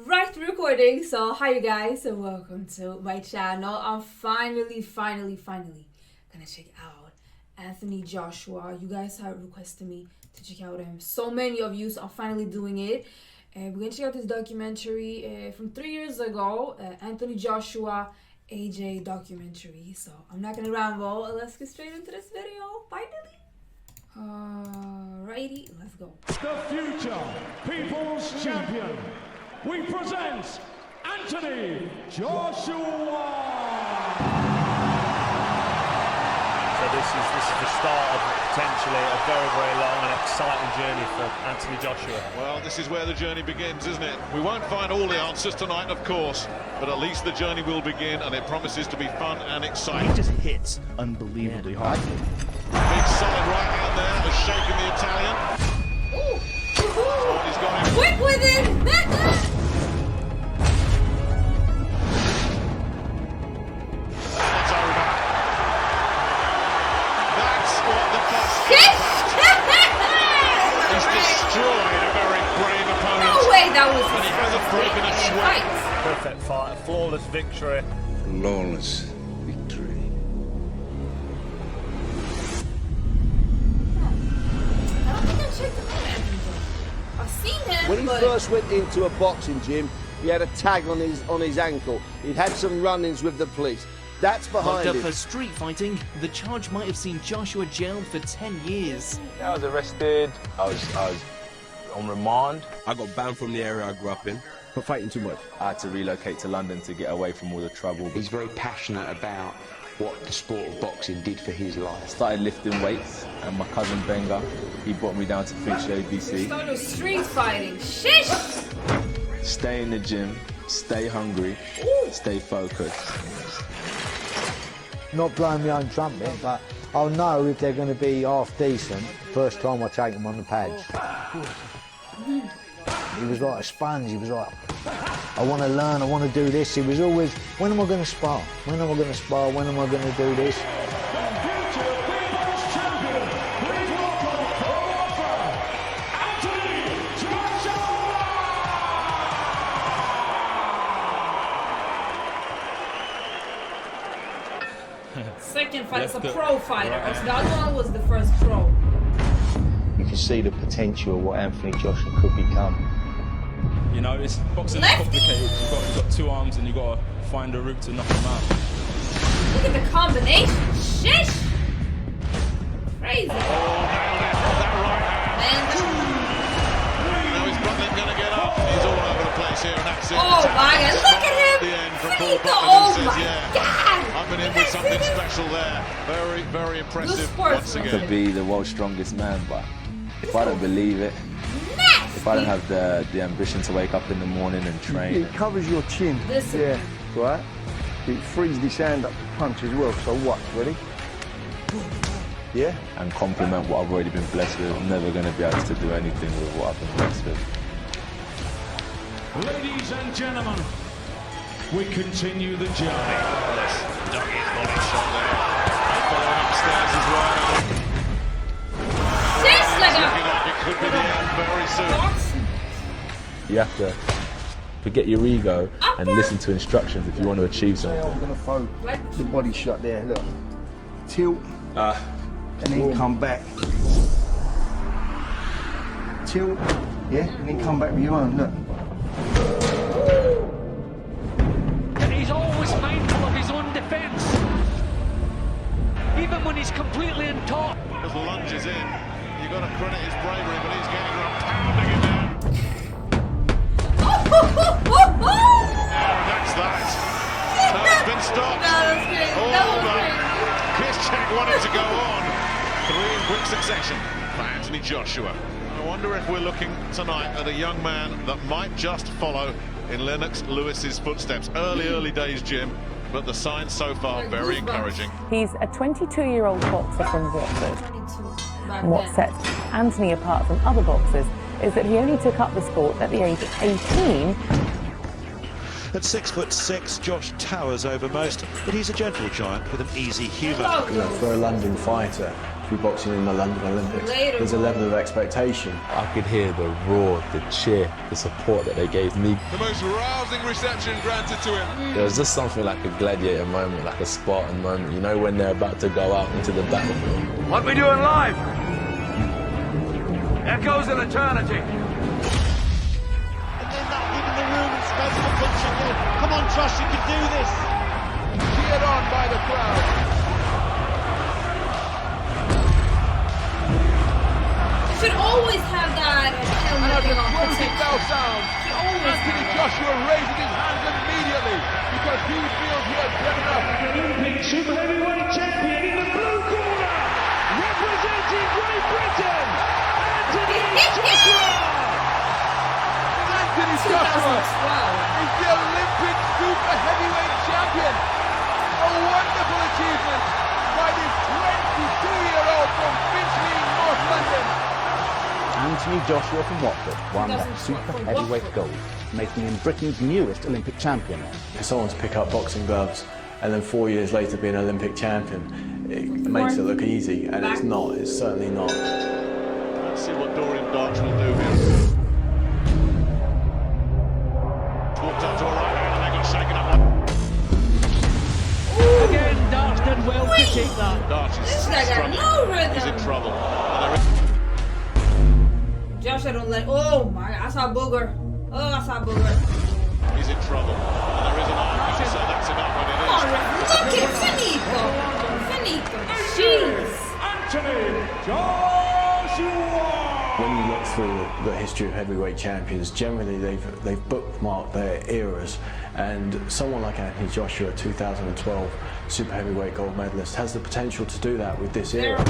Right, recording. So hi you guys, and welcome to my channel. I'm finally gonna check out Anthony Joshua. You guys have requested me to check out him. So many of you, so I'm finally doing it. And we're gonna check out this documentary from 3 years ago, Anthony Joshua AJ documentary. So I'm not gonna ramble. Let's get straight into this video. Finally. Alrighty, let's go. The future People's Champion. We present Anthony Joshua. So this is the start of potentially a very, very long and exciting journey for Anthony Joshua. Well, this is where the journey begins, isn't it? We won't find all the answers tonight, of course, but at least the journey will begin, and it promises to be fun and exciting. He just hits unbelievably hard. Big solid right hand there has shaken the Italian. Ooh. Oh, he's got him. Quick with it! It's over. That's what the fuss is about. He's destroyed a very brave opponent. No way that was And he his hasn't first broken a fight. sweat. Perfect fight, a flawless victory. Flawless victory. I don't think I checked him out, Anthony Joshua. I've seen him, When he but first went into a boxing gym, he had a tag on his ankle. He'd had some run-ins with the police. That's Locked behind up him. for street fighting, the charge might have seen Joshua jailed for 10 years. I was arrested. I was on remand. I got banned from the area I grew up in. For fighting too much. I had to relocate to London to get away from all the trouble. He's very passionate about what the sport of boxing did for his I life. started lifting weights, and my cousin Benga, he brought me down to Finchley ABC. started street fighting. Shish! Stay in the gym, stay hungry, stay focused. Not blowing my own trumpet, but I'll know if they're going to be half decent first time I take them on the pads. He was like a sponge. He was like, I want to learn, I want to do this. He was always, when am I going to spar? When am I going to spar? When am I going to do this? The future People's Champion. Please welcome choreographer Anthony Joshua. Second fight, it's a pro fighter. So the other one was the first pro. You can see the potential of what Anthony Joshua could become. You know, it's boxing Lefty! complicated. You've got 2 arms and you've got to find a route to knock him out. Look at the combination. Shish! Crazy. Oh, nailed it. That right hand. Man, Now is Butlin going to get up? He's all over the place here, and that's it. oh my god, look at him! The end from Paul Finito, Butlin, oh who says, my yeah, god! I've been in You with guys something see this? special there. Very, very impressive once sportsman. again. To be the world's strongest man, but if I don't believe it, if I don't have the ambition to wake up in the morning and train. It covers your chin. Listen. Yeah, right? It frees this hand up to punch as well. So what, ready? Yeah? And complement what I've already been blessed with. I'm never going to be able to do anything with what I've been blessed with. Ladies and gentlemen, we continue the journey. Dug his body shot there. Following upstairs as well. Shish! Looking like it could be the end very soon. You have to forget your ego and listen to instructions if you want to achieve I'm something. going to throw the body shot there. Look. Tilt. And then come back. Tilt. Yeah? And then come back with your own. Look. He's always mindful of his own defence, even when he's completely on top. Just lunges in. You've got to credit his bravery, but he's getting around pounding him down. And that's that. No, it's been stopped. That was crazy. That was crazy. Kiszczak wanted to go on. 3 in quick succession for Anthony Joshua. I wonder if we're looking tonight at a young man that might just follow in Lennox Lewis's footsteps. Early days, Jim, but the signs so far very encouraging. He's a 22-year-old boxer from Watford. 22 back And what then. sets Anthony apart from other boxers is that he only took up the sport at the age of 18. At 6'6", Josh towers over most, but he's a gentle giant with an easy humour. Hello. For a London fighter, to be boxing in the London Olympics. There's a level of expectation. I could hear the roar, the cheer, the support that they gave me. The most rousing reception granted to him. There was just something like a gladiator moment, like a Spartan moment, you know, when they're about to go out into the battlefield. What we doing live echoes in eternity. And then that giving the room and space for punching in. Come on, Josh, you can do this. Cheered on by the crowd. Should always have that bell sounds. Anthony Joshua raises his hands immediately because he feels he has done enough. Olympic super heavyweight champion in the blue corner, representing Great Britain, Anthony Joshua. Anthony Joshua is the Olympic super heavyweight champion. A wonderful achievement by this 22-year-old from Finchley, North London. Anthony Joshua from Watford won that super heavyweight gold, making him Britain's newest Olympic champion. For someone to pick up boxing gloves and then 4 years later be an Olympic champion, it makes it look easy, and it's not. It's certainly not. Let's see what Dorian Darch will do here. Walked up to a right hand and they got shaken up. Again, Darch done well to keep that. Darch is struggling. He's in trouble. Josh, I don't let. Oh my! I saw Booger. Oh, I saw Booger. He's in trouble. And there is an arm, so that's enough when it is. Oh, look at Finito. Finito. Jeez. Anthony Joshua. When you look through the history of heavyweight champions, generally they've bookmarked their eras, and someone like Anthony Joshua, 2012 super heavyweight gold medalist, has the potential to do that with this era.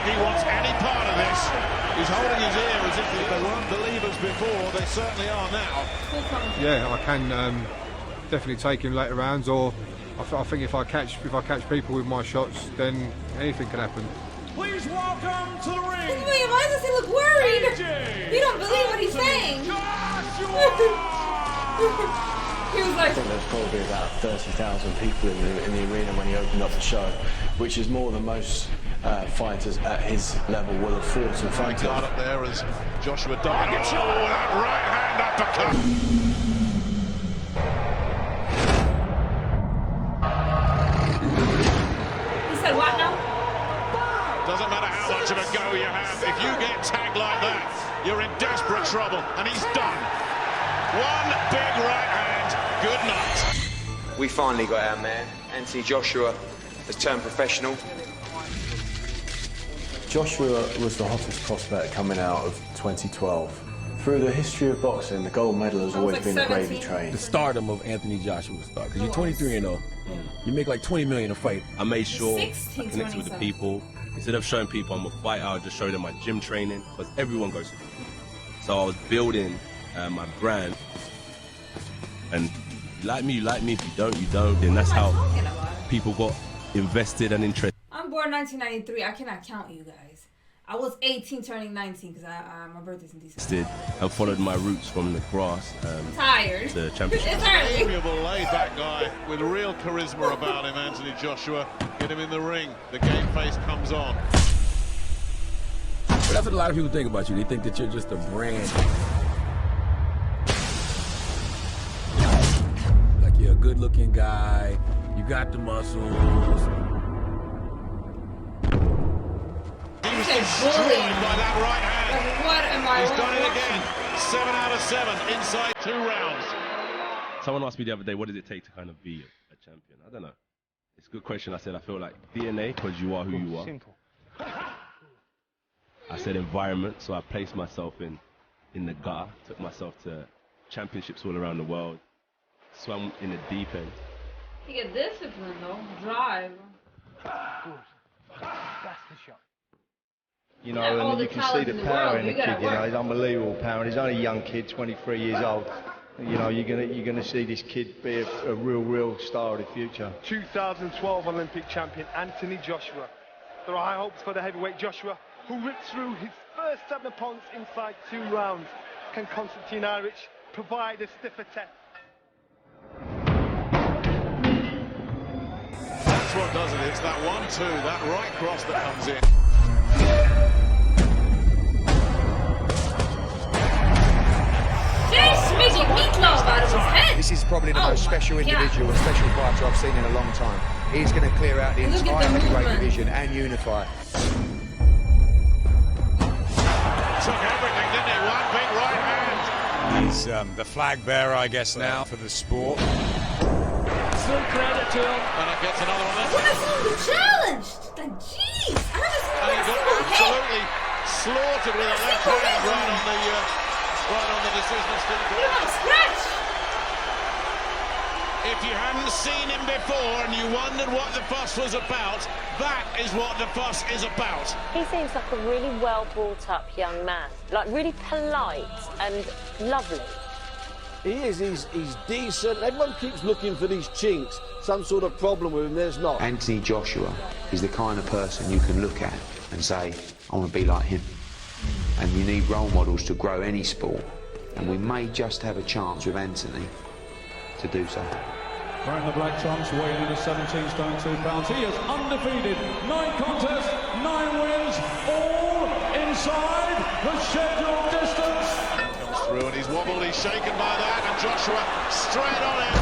He wants any part of this. He's holding his ear as if they weren't believers before. They certainly are now. Yeah, I can definitely take him later rounds, or I think if I catch people with my shots, then anything can happen. Please welcome to the ring. Why does he look worried? You don't believe what he's saying. He was like, I think there's probably about 30,000 people in the arena when he opened up the show, which is more than most fighters at his level will have fought in front of. Up there as Joshua targets. Oh, that right hand uppercut. He said what now? Doesn't matter how much of a go you have. If you get tagged like that, you're in desperate trouble. And he's done. One big right hand. Good night. We finally got our man. Anthony Joshua has turned professional. Joshua was the hottest prospect coming out of 2012. Through the history of boxing, the gold medal has always been a gravy train. The stardom of Anthony Joshua start, because you're 23-0. You make like $20 million a fight. I made sure I connected with the people. Instead of showing people I'm a fighter, I just showed them my gym training, because everyone goes to the gym. So I was building my brand. And you like me, if you don't, you don't. And that's how people got invested and interested. I'm born 1993. I cannot count you guys. I was 18 turning 19 because my birthday's in December. I followed my roots from the grass. Tired. The championship. It's Amiable, laid-back guy with real charisma about him, Anthony Joshua. Get him in the ring. The game face comes on. But that's what a lot of people think about you. They think that you're just a brand. Like you're a good-looking guy. You got the muscles. Destroyed by that right hand. Like, what am I? He's done it again. 7 out of 7 inside 2 rounds. Someone asked me the other day, what does it take to kind of be a champion? I don't know. It's a good question. I said, I feel like DNA, because you are who you are. Simple. I said environment, so I placed myself in the gutter, took myself to championships all around the world, swam in the deep end. You get discipline though. Drive. Good. That's the shot. You know, and you can see the power in the kid, you know, he's unbelievable power, and he's only a young kid, 23 years old. You know, you're gonna see this kid be a real star of the future. 2012 Olympic champion Anthony Joshua. There are high hopes for the heavyweight Joshua, who ripped through his first 7 opponents inside 2 rounds. Can Constantine Irish provide a stiffer test that 1-2, that right cross that comes in. This is probably the most special individual and special fighter I've seen in a long time. He's going to clear out the entire heavyweight division and unify. Took everything, didn't he? One big right hand. He's the flag bearer, I guess, now for the sport. Full credit to him. And it gets another one. What is on the challenge? Like, jeez, I haven't seen And he that got absolutely slaughtered with a left hand right on the decision. Scratch. If you hadn't seen him before and you wondered what the fuss was about, that is what the fuss is about. He seems like a really well brought up young man, like really polite and lovely. He is, he's decent. Everyone keeps looking for these chinks, some sort of problem with him, there's not. Anthony Joshua is the kind of person you can look at and say, I want to be like him. And you need role models to grow any sport. And we may just have a chance with Anthony to do so. Wearing the black trunks, weighing in at 17 stone 2 pounds. He is undefeated. 9 contests, 9 wins, all inside the scheduled distance. Comes through and he's wobbled, he's shaken by that, and Joshua straight on him.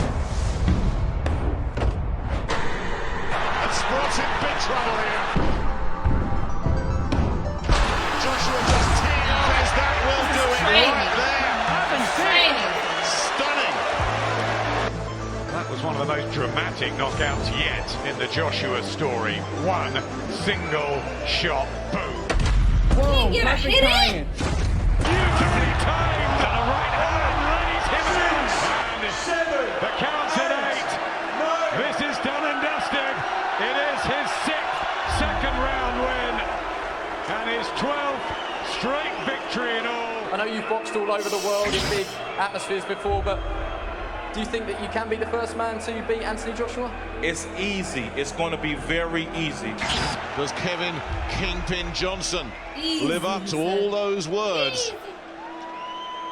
And Sprott's in big trouble here. Joshua just teeing off as that will do it right there. Stunning. That was one of the most dramatic knockouts yet in the Joshua story. One single shot, boom. Whoa, hit it! Beautifully timed and a right hand lays him out. And the count's at 8. This is done and dusted. It is his 6th second-round win and his 12th straight victory in all. I know you've boxed all over the world in big atmospheres before, but do you think that you can be the first man to beat Anthony Joshua? It's easy. It's going to be very easy. Does Kevin Kingpin Johnson live up to all those words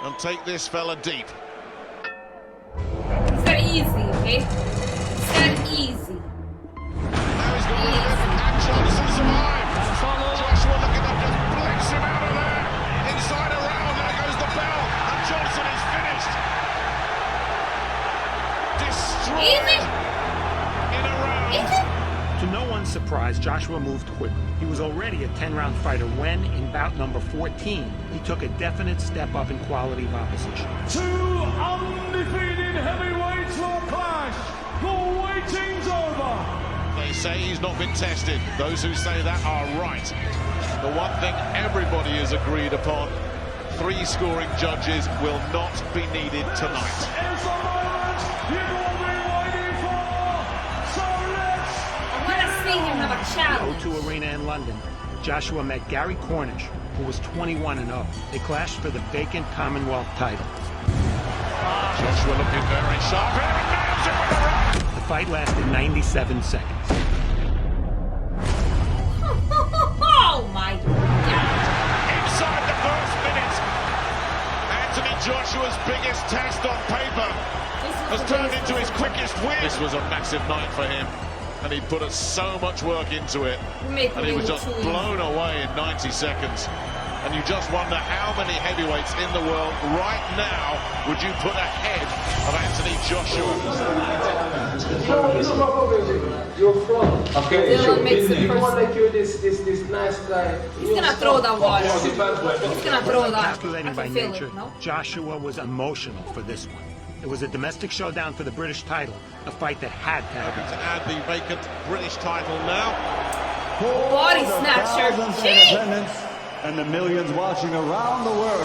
and take this fella deep? It's that easy, okay? It's that easy. Now he's got rid of it, and Johnson survived. Joshua looking up, just blinks him out of there. Inside a round, there goes the bell, and Johnson is finished. Destroyed in a round. To no one's surprise, Joshua moved quickly. He was already a 10-round fighter when, in bout number 14, he took a definite step up in quality of opposition. 2 undefeated heavyweights will clash. The waiting's over. They say he's not been tested. Those who say that are right. The one thing everybody has agreed upon, 3 scoring judges will not be needed tonight. It's the moment you've all been waiting for. So let's have a challenge. O2 Arena in London, Joshua met Gary Cornish, who was 21-0. They clashed for the vacant Commonwealth title. Joshua looking very sharp. The fight lasted 97 seconds. Oh my God! Inside the first minute, Anthony Joshua's biggest test on paper has turned into his quickest win. This was a massive night for him, and he put so much work into it, and he was just blown away in 90 seconds. And you just wonder how many heavyweights in the world right now would you put ahead of Anthony Joshua? You're from. Okay, Dylan makes the you want like you're this nice guy. He's gonna throw that water. He's gonna throw that. Calculating by nature, Joshua was emotional for this one. It was a domestic showdown for the British title, a fight that had to happen. To add the vacant British title now. Body snatcher. And the millions watching around the world.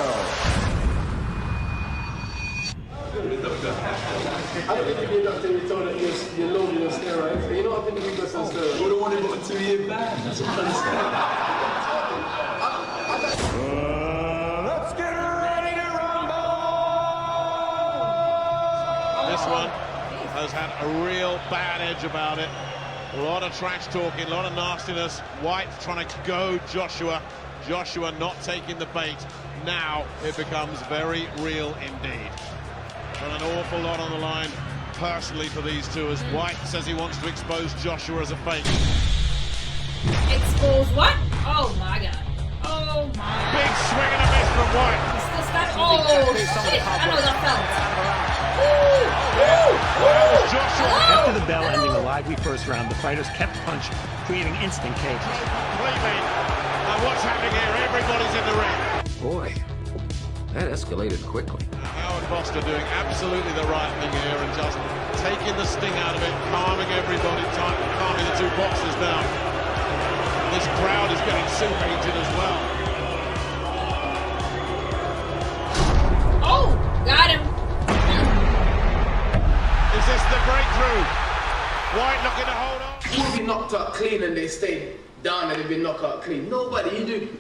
I don't think you did that thing you told that you're loaded on steroids. You know what I think you got some steroids? We don't want to go 2-year ban. That's what I'm saying. Let's get ready to rumble! This one has had a real bad edge about it. A lot of trash talking, a lot of nastiness. White trying to go Joshua. Joshua not taking the bait. Now it becomes very real indeed. But an awful lot on the line personally for these two, as White says he wants to expose Joshua as a fake. White. I know that felt. After the bell ending a lively first round, the fighters kept punching, creating instant chaos. Completely. Now what's happening here? Everybody's in the ring. Boy, that escalated quickly. Howard Foster doing absolutely the right thing here and just taking the sting out of it, calming everybody, calming the two boxers down. This crowd is getting super heated as well. Oh, got him. Is this the breakthrough? White looking to hold on. Who will be knocked out clean and they stay down and they've been knocked out clean? Nobody.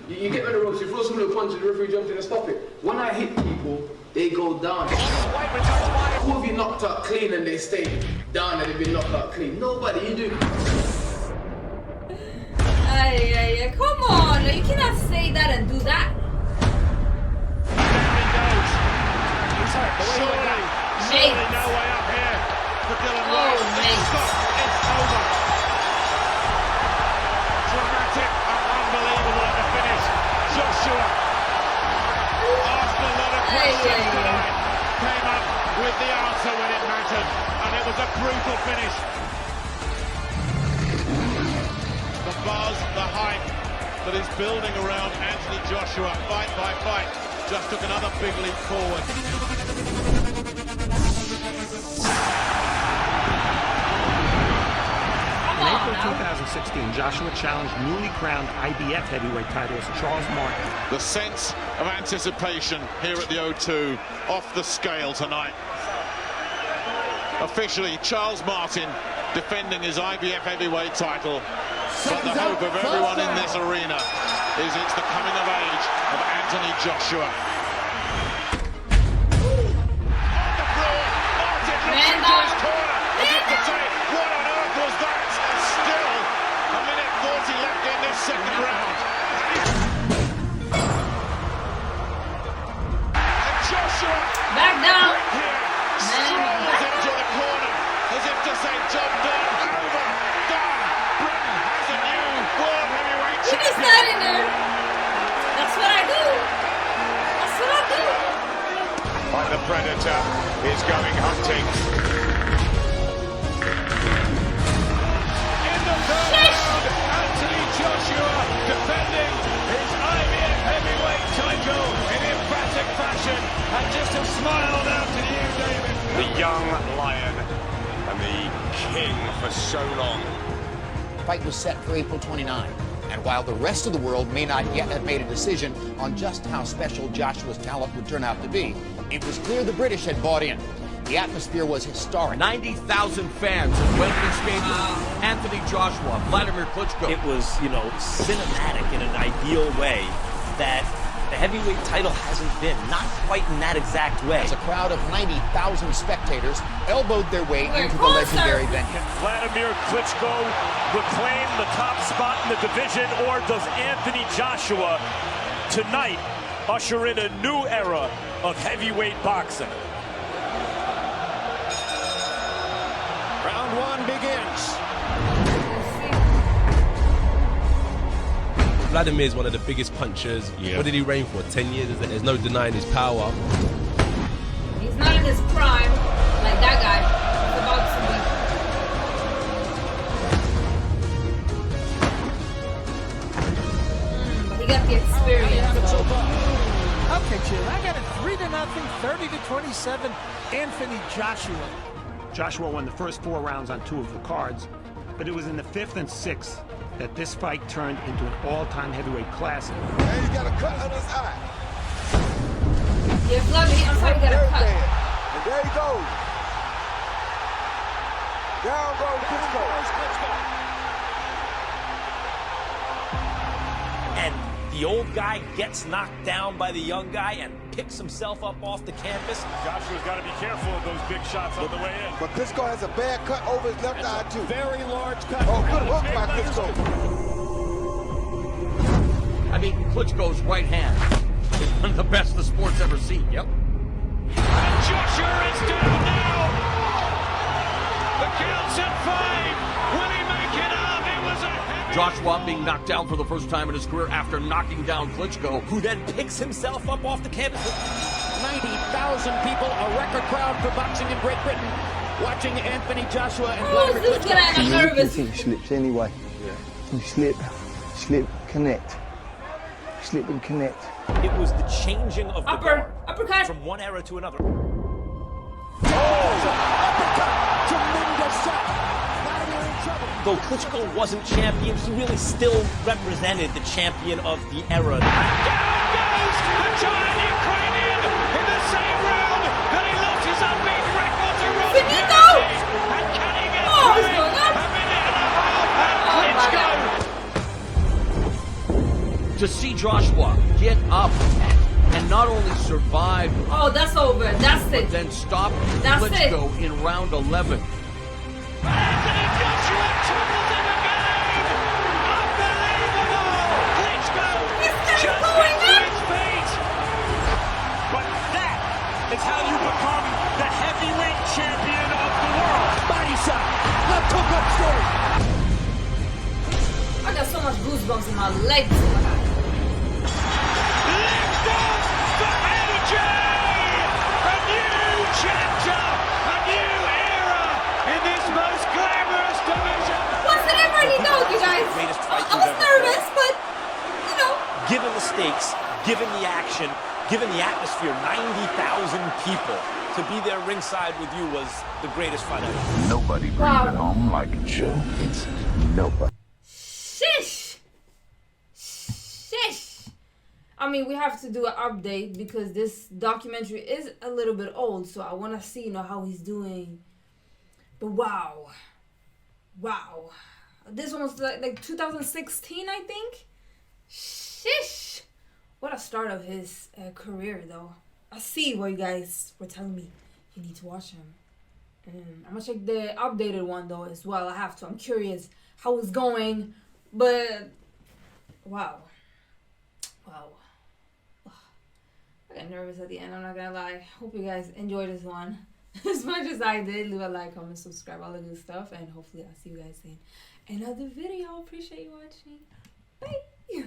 You get on the ropes, you throw some little punches, the referee jumps in and stop it. When I hit people, they go down. Who have you knocked out clean and they stay down and they've been knocked out clean? Nobody. Come on, you cannot say that and do that. Surely no way up here for Dylan White. It's over. Dramatic and unbelievable at the finish. Joshua, after a lot of questions tonight, came up with the answer when it mattered, and it was a brutal finish. The buzz, the hype that is building around Anthony Joshua, fight by fight, just took another big leap forward. In April 2016, Joshua challenged newly crowned IBF heavyweight titles Charles Martin. The sense of anticipation here at the O2 off the scale tonight. Officially, Charles Martin defending his IBF heavyweight title. But the hope of everyone in this arena is it's the coming of age of Anthony Joshua. Martin looks into his corner as if to say, what on earth was that? Still a minute 40 left in this second round. And Joshua back down. Strolls into the corner as if to say, job done, over, done. Britain has a new world heavyweight champion. He's not in there. That's what I do. That's what I do. But the Predator is going hunting. In the third round, Anthony Joshua defending his IBF heavyweight title in emphatic fashion, and just a smile now to you, David. The young lion and the king for so long. The fight was set for April 29. And while the rest of the world may not yet have made a decision on just how special Joshua's talent would turn out to be, it was clear the British had bought in. The atmosphere was historic. 90,000 fans at Wembley Stadium. Anthony Joshua, Vladimir Klitschko. It was, cinematic in an ideal way that the heavyweight title hasn't been. Not quite in that exact way. As a crowd of 90,000 spectators elbowed their way into the legendary venue. Vladimir Klitschko reclaim the top spot in the division, or does Anthony Joshua tonight usher in a new era of heavyweight boxing? Round one begins. Vladimir is one of the biggest punchers. Yeah. What did he reign for? 10 years? There's no denying his power. He's not in his prime like that guy. He's about to be. But he got the experience. Okay, Jim, I got it 3-0, 30-27, Anthony Joshua. Joshua won the first 4 rounds on 2 of the cards, but it was in the 5th and 6th that this fight turned into an all-time heavyweight classic. And he's got a cut on his eye. Yeah, Flavie, I'm sorry, he got a cut. And there he goes. Down goes Klitschko. And the old guy gets knocked down by the young guy and picks himself up off the canvas. Joshua's got to be careful of those big shots on the way in. But Klitschko has a bad cut over his left eye, too. Very large cut. Oh, good hook by Klitschko. I mean, Klitschko's right hand is one of the best the sport's ever seen. Yep. And Joshua is down now. The count's at 5. Will he make it up? It was a heavy Joshua being knocked down for the first time in his career after knocking down Klitschko, who then picks himself up off the canvas. 90,000 people, a record crowd for boxing in Great Britain, watching Anthony Joshua and Vladimir Klitschko. I'm nervous. He slips anyway. You slip, connect. Slip and connect. It was the changing of the guard uppercut from one era to another. Uppercut! Tremendous shot! Vladimir in trouble. Though Klitschko wasn't champion, he really still represented the champion of the era. Down goes the giant Ukrainian in the same round that he lost his unbeaten record to Ron Finito! And can he get Oh, through he's it? going up. A minute and a half, and Klitschko. To see Joshua get up and not only survive, Oh, that's over. That's but it. then stop That's Klitschko in round 11. Anthony Joshua topples him again. Unbelievable. Klitschko just going gets to his feet. But that is how you become the heavyweight champion of the world. Body shot! Left hook upstairs! I got so much goosebumps in my legs. Lift off for AJ! A new chapter, a new era in this most glamorous division. Wasn't it really though, you guys? I was nervous, but you know. Given the stakes, given the action, given the atmosphere, 90,000 people, to be there ringside with you was the greatest fight ever. Nobody brings it home like Joe. It's nobody. Shish! Shish! I mean, we have to do an update because this documentary is a little bit old, so I want to see, how he's doing. But wow. Wow. This one was like 2016, I think? Shish! What a start of his career, though. I see why you guys were telling me you need to watch him. I'm going to check the updated one, though, as well. I have to. I'm curious how it's going. But, wow. Wow. I got nervous at the end, I'm not gonna lie. Hope you guys enjoyed this one as much as I did. Leave a like, comment, subscribe, all the good stuff. And hopefully I'll see you guys in another video. Appreciate you watching. Bye.